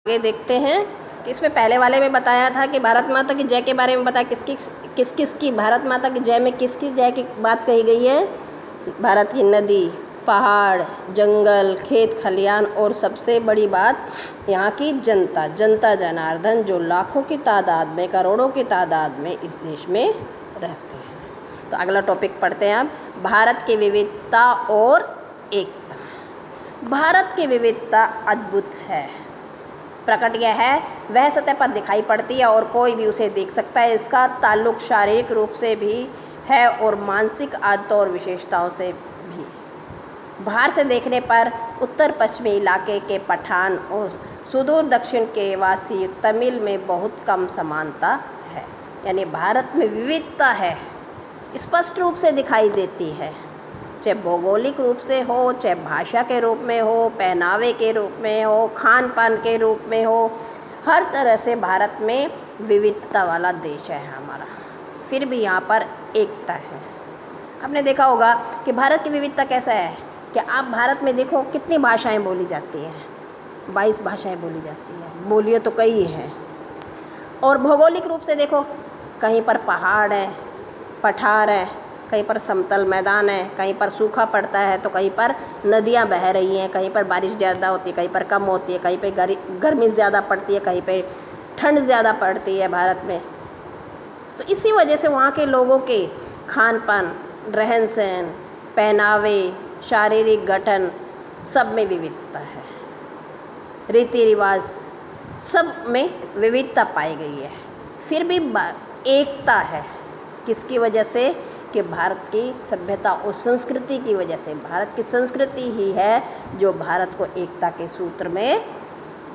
आगे देखते हैं कि इसमें पहले वाले में बताया था कि भारत माता की जय के बारे में बताया किस किस की भारत माता की जय में किसकी जय की बात कही गई है। भारत की नदी, पहाड़, जंगल, खेत खलियान और सबसे बड़ी बात यहाँ की जनता, जनता जनार्दन जो लाखों की तादाद में, करोड़ों की तादाद में इस देश में रहते हैं। तो अगला टॉपिक पढ़ते हैं अब, भारत की विविधता और एकता। भारत की विविधता अद्भुत है, प्रकट यह है, वह सतह पर दिखाई पड़ती है और कोई भी उसे देख सकता है। इसका ताल्लुक शारीरिक रूप से भी है और मानसिक आदतों और विशेषताओं से भी। बाहर से देखने पर उत्तर पश्चिमी इलाके के पठान और सुदूर दक्षिण के वासी तमिल में बहुत कम समानता है। यानी भारत में विविधता है, स्पष्ट रूप से दिखाई देती है, चाहे भौगोलिक रूप से हो, चाहे भाषा के रूप में हो, पहनावे के रूप में हो, खान पान के रूप में हो, हर तरह से भारत में विविधता वाला देश है हमारा। फिर भी यहाँ पर एकता है। आपने देखा होगा कि भारत की विविधता कैसा है कि आप भारत में देखो कितनी भाषाएं बोली जाती हैं, 22 भाषाएं बोली जाती हैं, बोलिए तो कई हैं। और भौगोलिक रूप से देखो, कहीं पर पहाड़ है, पठार है, कहीं पर समतल मैदान है, कहीं पर सूखा पड़ता है, तो कहीं पर नदियाँ बह रही हैं, कहीं पर बारिश ज़्यादा होती है, कहीं पर कम होती है, कहीं पर गर्मी ज़्यादा पड़ती है, कहीं पर ठंड ज़्यादा पड़ती है भारत में। तो इसी वजह से वहाँ के लोगों के खान पान, रहन सहन, पहनावे, शारीरिक गठन सब में विविधता है, रीति रिवाज सब में विविधता पाई गई है। फिर भी एकता है, किसकी वजह से कि भारत की सभ्यता और संस्कृति की वजह से। भारत की संस्कृति ही है जो भारत को एकता के सूत्र में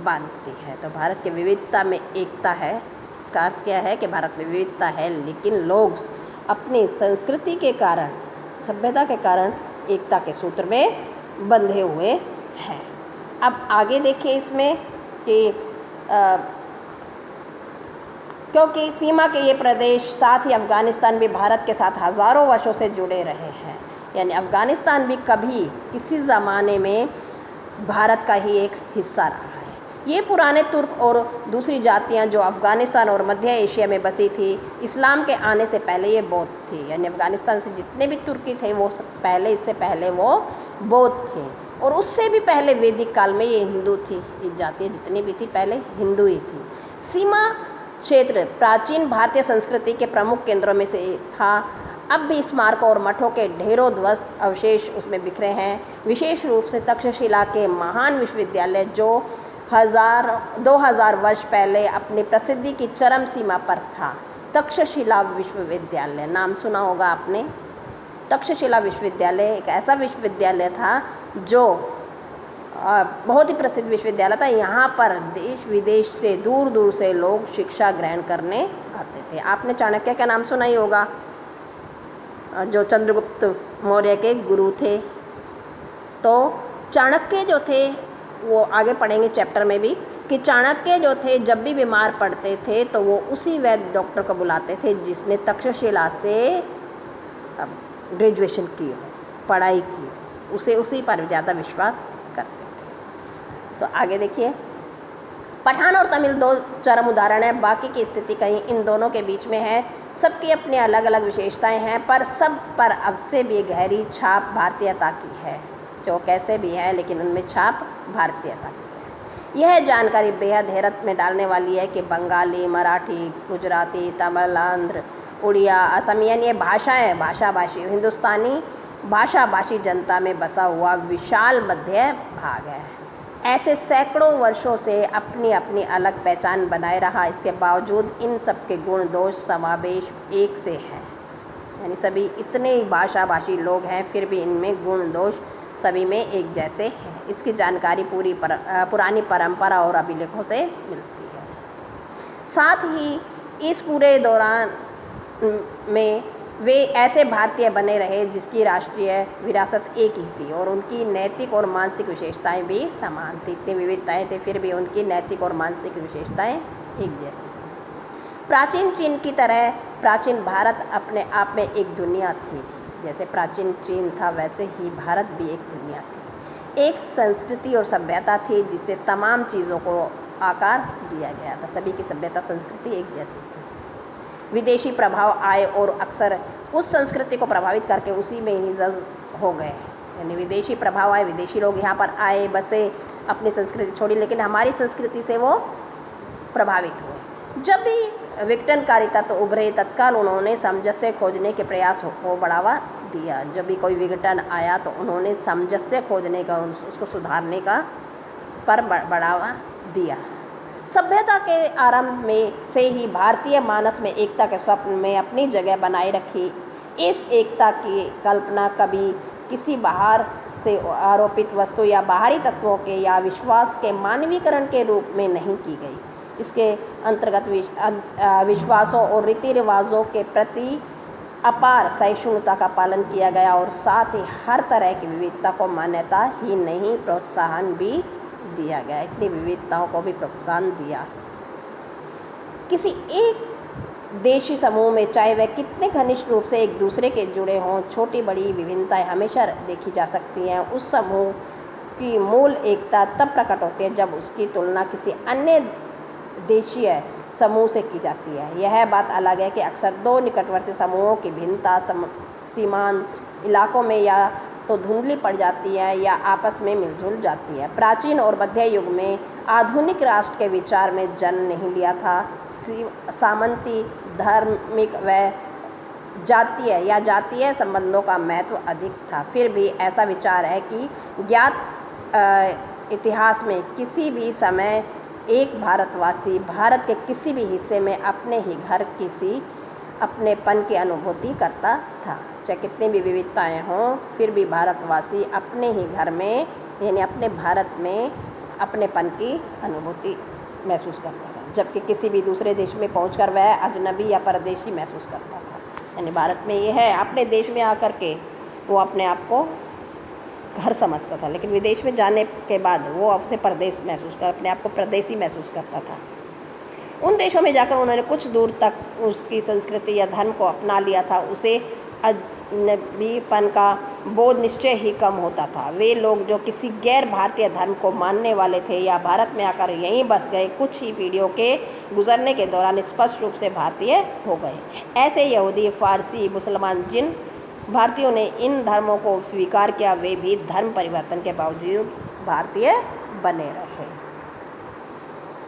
बांधती है। तो भारत की विविधता में एकता है। इसका अर्थ क्या है कि भारत में विविधता है, लेकिन लोग अपनी संस्कृति के कारण, सभ्यता के कारण एकता के सूत्र में बंधे हुए हैं। अब आगे देखिए इसमें कि क्योंकि सीमा के ये प्रदेश, साथ ही अफ़गानिस्तान भी भारत के साथ हज़ारों वर्षों से जुड़े रहे हैं। यानी अफ़गानिस्तान भी कभी किसी ज़माने में भारत का ही एक हिस्सा रहा है। ये पुराने तुर्क और दूसरी जातियां जो अफ़गानिस्तान और मध्य एशिया में बसी थी, इस्लाम के आने से पहले ये बौद्ध थी। यानी अफ़गानिस्तान से जितने भी तुर्की थे वो पहले, इससे पहले वो बौद्ध थे। और उससे भी पहले वैदिक काल में ये हिंदू थी। ये जातियाँ जितनी भी थी पहले हिंदू ही थी। सीमा क्षेत्र प्राचीन भारतीय संस्कृति के प्रमुख केंद्रों में से था। अब भी स्मारकों और मठों के ढेरों ध्वस्त अवशेष उसमें बिखरे हैं। विशेष रूप से तक्षशिला के महान विश्वविद्यालय जो 2000 वर्ष पहले अपनी प्रसिद्धि की चरम सीमा पर था। तक्षशिला विश्वविद्यालय नाम सुना होगा आपने। तक्षशिला विश्वविद्यालय एक ऐसा विश्वविद्यालय था जो बहुत ही प्रसिद्ध विश्वविद्यालय था। यहाँ पर देश विदेश से, दूर दूर से लोग शिक्षा ग्रहण करने आते थे। आपने चाणक्य का नाम सुना ही होगा, जो चंद्रगुप्त मौर्य के गुरु थे। तो चाणक्य जो थे, वो आगे पढ़ेंगे चैप्टर में भी, कि चाणक्य जो थे जब भी बीमार पड़ते थे तो वो उसी वैद्य डॉक्टर को बुलाते थे जिसने तक्षशिला से ग्रेजुएशन की हो, पढ़ाई की हो, उसी पर ज़्यादा विश्वास करते थे। तो आगे देखिए, पठान और तमिल दो चरम उदाहरण हैं, बाकी की स्थिति कहीं इन दोनों के बीच में है। सबकी अपनी अलग अलग विशेषताएं हैं, पर सब पर अब से भी गहरी छाप भारतीयता की है। जो कैसे भी है लेकिन उनमें छाप भारतीयता की है। यह जानकारी बेहद हैरत में डालने वाली है कि बंगाली, मराठी, गुजराती, तमिल, आंध्र, उड़िया, असमिया, ये भाषाएँ, भाषाभाषी हिंदुस्तानी भाषाभाषी जनता में बसा हुआ विशाल मध्य भाग है। ऐसे सैकड़ों वर्षों से अपनी अपनी अलग पहचान बनाए रहा, इसके बावजूद इन सब के गुण दोष समावेश एक से है। यानी सभी इतने ही भाषाभाषी लोग हैं, फिर भी इनमें गुण दोष सभी में एक जैसे हैं। इसकी जानकारी पुरानी परंपरा और अभिलेखों से मिलती है। साथ ही इस पूरे दौरान में वे ऐसे भारतीय बने रहे जिसकी राष्ट्रीय विरासत एक ही थी और उनकी नैतिक और मानसिक विशेषताएं भी समान थी। इतनी विविधताएं थी, फिर भी उनकी नैतिक और मानसिक विशेषताएं एक जैसी थी। प्राचीन चीन की तरह प्राचीन भारत अपने आप में एक दुनिया थी। जैसे प्राचीन चीन था, वैसे ही भारत भी एक दुनिया थी। एक संस्कृति और सभ्यता थी जिससे तमाम चीज़ों को आकार दिया गया था। सभी की सभ्यता संस्कृति एक जैसी थी। विदेशी प्रभाव आए और अक्सर उस संस्कृति को प्रभावित करके उसी में ही जज हो गए। यानी विदेशी प्रभाव आए, विदेशी लोग यहाँ पर आए, बसे, अपनी संस्कृति छोड़ी, लेकिन हमारी संस्कृति से वो प्रभावित हुए। जब भी विघटनकारिता तो उभरे, तत्काल उन्होंने सामंजस्य खोजने के प्रयास को बढ़ावा दिया। जब भी कोई विघटन आया तो उन्होंने सामंजस्य खोजने का, उसको सुधारने का पर बढ़ावा दिया। सभ्यता के आरंभ में से ही भारतीय मानस में एकता के स्वप्न में अपनी जगह बनाए रखी। इस एकता की कल्पना कभी किसी बाहर से आरोपित वस्तु या बाहरी तत्वों के या विश्वास के मानवीकरण के रूप में नहीं की गई। इसके अंतर्गत विश्वासों और रीति रिवाजों के प्रति अपार सहिष्णुता का पालन किया गया और साथ ही हर तरह की विविधता को मान्यता ही नहीं, प्रोत्साहन भी दिया गया। इतनी विविधताओं को भी प्रोत्साहन दिया। किसी एक देशी समूह में चाहे वह कितने घनिष्ठ रूप से एक दूसरे के जुड़े हों, छोटी बड़ी विभिन्नताएं हमेशा देखी जा सकती हैं। उस समूह की मूल एकता तब प्रकट होती है जब उसकी तुलना किसी अन्य देशीय समूह से की जाती है। यह बात अलग है कि अक्सर दो निकटवर्ती समूहों की भिन्नता सीमांत इलाकों में या तो धुंधली पड़ जाती है या आपस में मिलजुल जाती है। प्राचीन और मध्य युग में आधुनिक राष्ट्र के विचार में जन्म नहीं लिया था। सामंती, धार्मिक व जातीय संबंधों का महत्व अधिक था। फिर भी ऐसा विचार है कि ज्ञात इतिहास में किसी भी समय एक भारतवासी भारत के किसी भी हिस्से में अपने ही घर किसी अपनेपन की अनुभूति करता था। चाहे कितनी भी विविधताएं हों, फिर भी भारतवासी अपने ही घर में यानी अपने भारत में अपनेपन की अनुभूति महसूस करता था, जबकि किसी भी दूसरे देश में पहुंचकर वह अजनबी या परदेशी महसूस करता था। यानी भारत में ये है, अपने देश में आकर के वो अपने आप को घर समझता था, लेकिन विदेश में जाने के बाद वो अपने परदेश महसूस कर अपने आप को परदेशी महसूस करता था। उन देशों में जाकर उन्होंने कुछ दूर तक उसकी संस्कृति या धर्म को अपना लिया था। उसे अजनबीपन का बोध निश्चय ही कम होता था। वे लोग जो किसी गैर भारतीय धर्म को मानने वाले थे या भारत में आकर यहीं बस गए, कुछ ही पीढ़ियों के गुजरने के दौरान स्पष्ट रूप से भारतीय हो गए। ऐसे यहूदी, फारसी, मुसलमान जिन भारतीयों ने इन धर्मों को स्वीकार किया, वे भी धर्म परिवर्तन के बावजूद भारतीय बने रहे।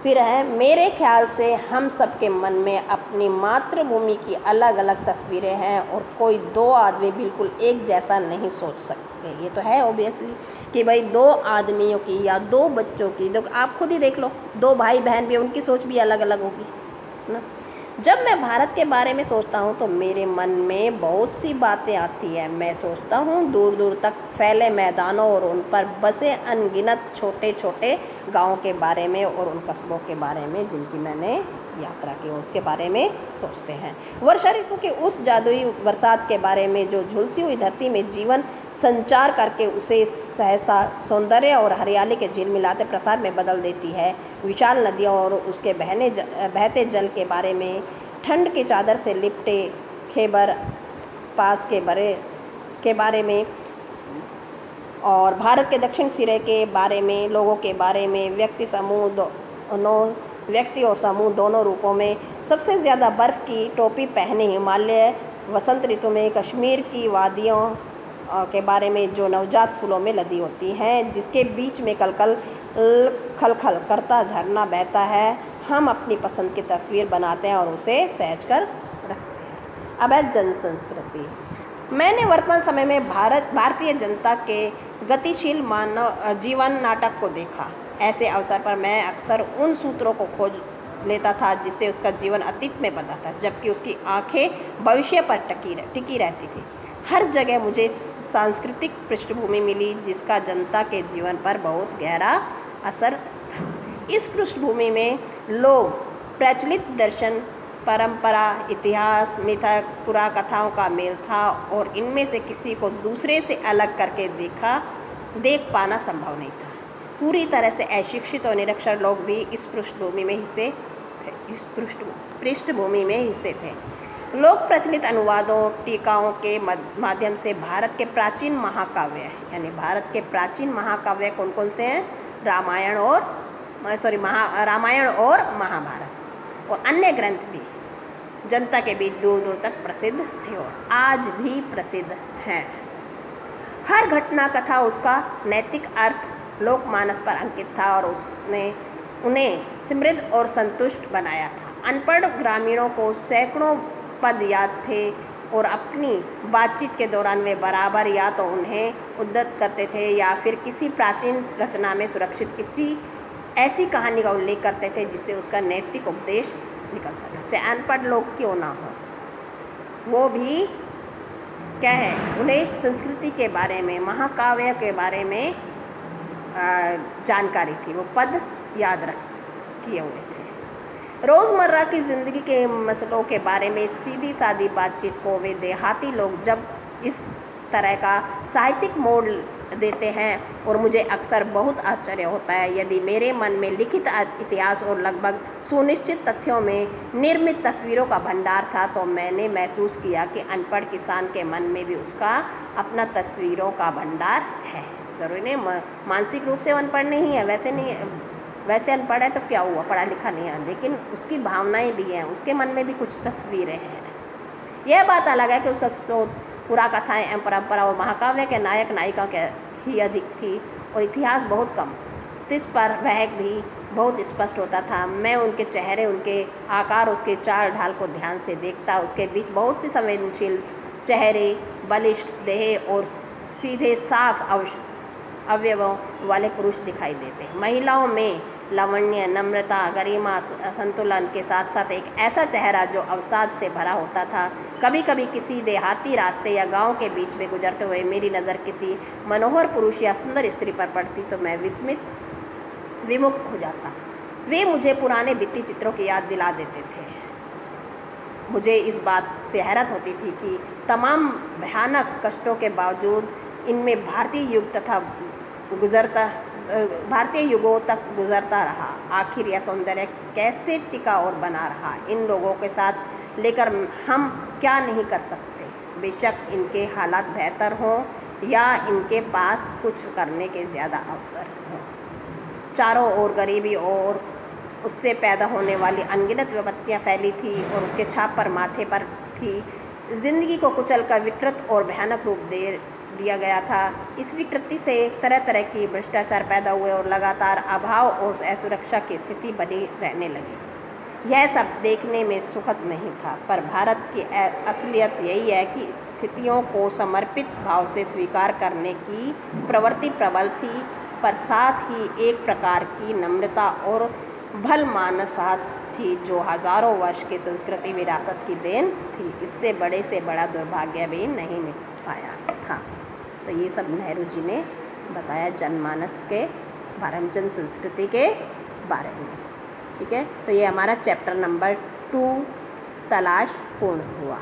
फिर है, मेरे ख्याल से हम सबके मन में अपनी मातृभूमि की अलग अलग तस्वीरें हैं और कोई दो आदमी बिल्कुल एक जैसा नहीं सोच सकते। ये तो है ऑब्वियसली कि भाई दो आदमियों की या दो बच्चों की, तो आप खुद ही देख लो, दो भाई बहन भी, उनकी सोच भी अलग अलग होगी ना। जब मैं भारत के बारे में सोचता हूँ तो मेरे मन में बहुत सी बातें आती हैं। मैं सोचता हूँ दूर दूर तक फैले मैदानों और उन पर बसे अनगिनत छोटे छोटे गाँवों के बारे में और उन कस्बों के बारे में जिनकी मैंने यात्रा की, उसके बारे में सोचते हैं। वर्षा ऋतु के उस जादुई बरसात के बारे में जो झुलसी हुई धरती में जीवन संचार करके उसे सहसा सौंदर्य और हरियाली के झिलमिलाते प्रसाद में बदल देती है। विशाल नदियों और उसके बहते जल के बारे में, ठंड की चादर से लिपटे खैबर पास के बारे में और भारत के दक्षिण सिरे के बारे में, लोगों के बारे में, व्यक्ति और समूह दोनों रूपों में। सबसे ज़्यादा बर्फ़ की टोपी पहने हिमालय, वसंत ऋतु में कश्मीर की वादियों के बारे में जो नवजात फूलों में लदी होती हैं, जिसके बीच में खल करता झरना बहता है। हम अपनी पसंद की तस्वीर बनाते हैं और उसे सहज कर रखते हैं। अब है जन संस्कृति। मैंने वर्तमान समय में भारतीय जनता के गतिशील मानव जीवन नाटक को देखा। ऐसे अवसर पर मैं अक्सर उन सूत्रों को खोज लेता था जिससे उसका जीवन अतीत में बंधा था, जबकि उसकी आंखें भविष्य पर टिकी रहती थी। हर जगह मुझे सांस्कृतिक पृष्ठभूमि मिली जिसका जनता के जीवन पर बहुत गहरा असर था। इस पृष्ठभूमि में लोग प्रचलित दर्शन, परंपरा, इतिहास, मिथक, पुरा कथाओं का मेल था और इनमें से किसी को दूसरे से अलग करके देख पाना संभव नहीं था। पूरी तरह से अशिक्षित और निरक्षर लोग भी इस पृष्ठभूमि में हिस्से थे। लोग प्रचलित अनुवादों, टीकाओं के माध्यम से भारत के प्राचीन महाकाव्य, यानी भारत के प्राचीन महाकाव्य कौन कौन से हैं? रामायण और रामायण और महाभारत और अन्य ग्रंथ भी जनता के बीच दूर दूर तक प्रसिद्ध थे और आज भी प्रसिद्ध हैं। हर घटना कथा उसका नैतिक अर्थ लोकमानस पर अंकित था और उसने उन्हें समृद्ध और संतुष्ट बनाया था। अनपढ़ ग्रामीणों को सैकड़ों पद याद थे और अपनी बातचीत के दौरान वे बराबर या तो उन्हें उद्धृत करते थे या फिर किसी प्राचीन रचना में सुरक्षित किसी ऐसी कहानी का उल्लेख करते थे जिससे उसका नैतिक उपदेश निकलता था। चाहे अनपढ़ लोग क्यों ना हो, वो भी क्या है, उन्हें संस्कृति के बारे में, महाकाव्य के बारे में जानकारी थी, वो पद याद किए हुए थे। रोज़मर्रा की ज़िंदगी के मसलों के बारे में सीधी सादी बातचीत को वे देहाती लोग जब इस तरह का साहित्यिक मोड़ देते हैं और मुझे अक्सर बहुत आश्चर्य होता है। यदि मेरे मन में लिखित इतिहास और लगभग सुनिश्चित तथ्यों में निर्मित तस्वीरों का भंडार था तो मैंने महसूस किया कि अनपढ़ किसान के मन में भी उसका अपना तस्वीरों का भंडार है। ज़रूरी नहीं मानसिक रूप से अनपढ़ नहीं है, वैसे अनपढ़ है तो क्या हुआ, पढ़ा लिखा नहीं है, लेकिन उसकी भावनाएं भी हैं, उसके मन में भी कुछ तस्वीरें हैं। यह बात अलग है कि उसका पूरा कथाएं एवं परंपरा और महाकाव्य के नायक नायिका के ही अधिक थी और इतिहास बहुत कम। इस पर वह भी बहुत स्पष्ट होता था। मैं उनके चेहरे, उनके आकार, उसके चाल ढाल को ध्यान से देखता। उसके बीच बहुत सी संवेदनशील चेहरे, बलिष्ठ देह और सीधे साफ अवयवों वाले पुरुष दिखाई देते। महिलाओं में लावण्य, नम्रता, गरिमा, संतुलन के साथ साथ एक ऐसा चेहरा जो अवसाद से भरा होता था। कभी कभी किसी देहाती रास्ते या गांव के बीच में गुजरते हुए मेरी नज़र किसी मनोहर पुरुष या सुंदर स्त्री पर पड़ती तो मैं विमुख हो जाता। वे मुझे पुराने भित्ति चित्रों की याद दिला देते थे। मुझे इस बात से हैरत होती थी कि तमाम भयानक कष्टों के बावजूद इनमें भारतीय युगों तक गुजरता रहा। आखिर यह सौंदर्य कैसे टिका और बना रहा? इन लोगों के साथ लेकर हम क्या नहीं कर सकते? बेशक इनके हालात बेहतर हों या इनके पास कुछ करने के ज़्यादा अवसर हों। चारों ओर गरीबी और उससे पैदा होने वाली अनगिनत विपत्तियाँ फैली थी और उसके छाप पर माथे पर थी। जिंदगी को कुचल कर विकृत और भयानक रूप दे दिया गया था। इस विकृति से तरह तरह की भ्रष्टाचार पैदा हुए और लगातार अभाव और असुरक्षा की स्थिति बनी रहने लगी। यह सब देखने में सुखद नहीं था, पर भारत की असलियत यही है कि स्थितियों को समर्पित भाव से स्वीकार करने की प्रवृत्ति प्रबल थी, पर साथ ही एक प्रकार की नम्रता और भलमानसाहत थी जो हजारों वर्ष की संस्कृति विरासत की देन थी। इससे बड़े से बड़ा दुर्भाग्य भी नहीं मिल पाया था। तो ये सब नेहरू जी ने बताया जनमानस के बारे में, जन संस्कृति के बारे में। ठीक है, तो ये हमारा चैप्टर नंबर 2 तलाश पूर्ण हुआ।